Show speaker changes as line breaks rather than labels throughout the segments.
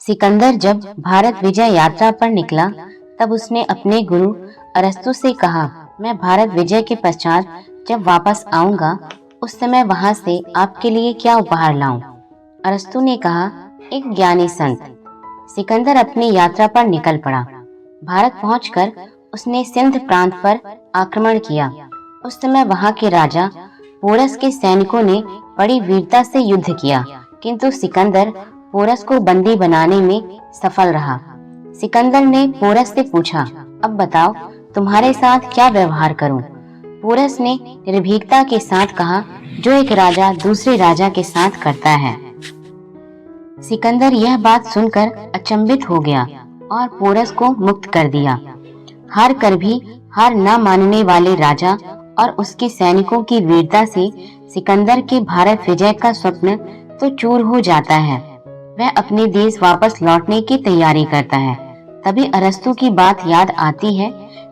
सिकंदर जब भारत विजय यात्रा पर निकला तब उसने अपने गुरु अरस्तु से कहा, मैं भारत विजय के पश्चात जब वापस आऊंगा उस समय वहां से आपके लिए क्या उपहार लाऊं? अरस्तु ने कहा, एक ज्ञानी संत। सिकंदर अपनी यात्रा पर निकल पड़ा। भारत पहुंचकर उसने सिंध प्रांत पर आक्रमण किया। उस समय वहां के राजा पोरस के सैनिकों ने बड़ी वीरता से युद्ध किया, किंतु सिकंदर पोरस को बंदी बनाने में सफल रहा। सिकंदर ने पोरस से पूछा, अब बताओ तुम्हारे साथ क्या व्यवहार करूं? पोरस ने निर्भीकता के साथ कहा, जो एक राजा दूसरे राजा के साथ करता है। सिकंदर यह बात सुनकर अचंभित हो गया और पोरस को मुक्त कर दिया। हार कर भी हार न मानने वाले राजा और उसके सैनिकों की वीरता से सिकंदर के भारत विजय का स्वप्न तो चूर हो जाता है। वह अपने देश वापस लौटने की तैयारी करता है। तभी अरस्तु की बात याद आती है।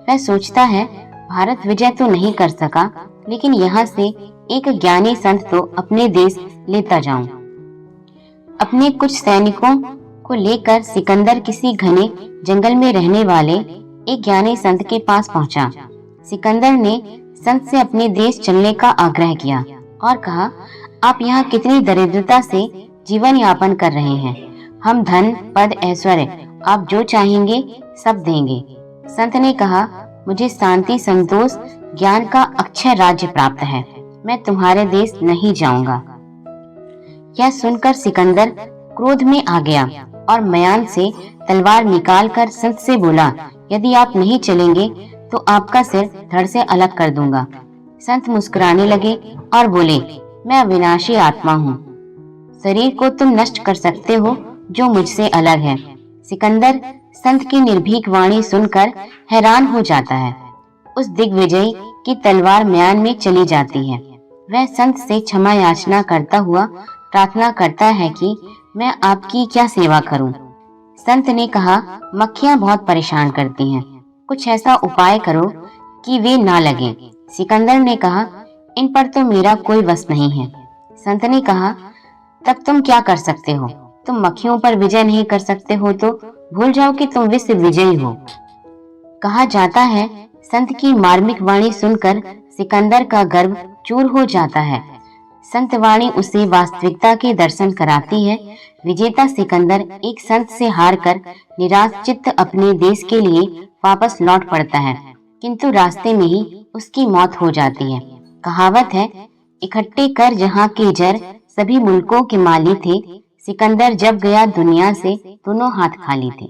वह सोचता है, भारत विजय तो नहीं कर सका, लेकिन यहाँ से एक ज्ञानी संत तो अपने देश लेता जाऊं। अपने कुछ सैनिकों को लेकर सिकंदर किसी घने जंगल में रहने वाले एक ज्ञानी संत के पास पहुंचा। सिकंदर ने संत से अपने देश चलने का आग्रह किया और कहा, आप यहाँ कितनी दरिद्रता से जीवन यापन कर रहे हैं। हम धन, पद, ऐश्वर्य, आप जो चाहेंगे सब देंगे। संत ने कहा, मुझे शांति, संतोष, ज्ञान का अक्षय राज्य प्राप्त है। मैं तुम्हारे देश नहीं जाऊंगा। यह सुनकर सिकंदर क्रोध में आ गया और म्यान से तलवार निकालकर संत से बोला, यदि आप नहीं चलेंगे तो आपका सिर धड़ से अलग कर दूंगा। संत मुस्कुराने लगे और बोले, मैं अविनाशी आत्मा हूँ। शरीर को तुम नष्ट कर सकते हो जो मुझसे अलग है। सिकंदर संत की निर्भीक वाणी सुनकर हैरान हो जाता है। उस दिग्विजयी की तलवार म्यान में चली जाती है। वह संत से क्षमा याचना करता हुआ प्रार्थना करता है कि मैं आपकी क्या सेवा करूं? संत ने कहा, मक्खियां बहुत परेशान करती हैं, कुछ ऐसा उपाय करो कि वे ना लगें। सिकंदर ने कहा, इन पर तो मेरा कोई वश नहीं है। संत ने कहा, तब तुम क्या कर सकते हो? तुम मक्खियों पर विजय नहीं कर सकते हो तो भूल जाओ कि तुम विश्व विजयी हो। कहा जाता है, संत की मार्मिक वाणी सुनकर सिकंदर का गर्व चूर हो जाता है। संत वाणी उसे वास्तविकता के दर्शन कराती है। विजेता सिकंदर एक संत से हारकर निराश चित्त अपने देश के लिए वापस लौट पड़ता है, किंतु रास्ते में ही उसकी मौत हो जाती है। कहावत है, इकट्ठे कर जहां के जर सभी मुल्कों के माली थे, सिकंदर जब गया दुनिया से दोनों हाथ खाली थे।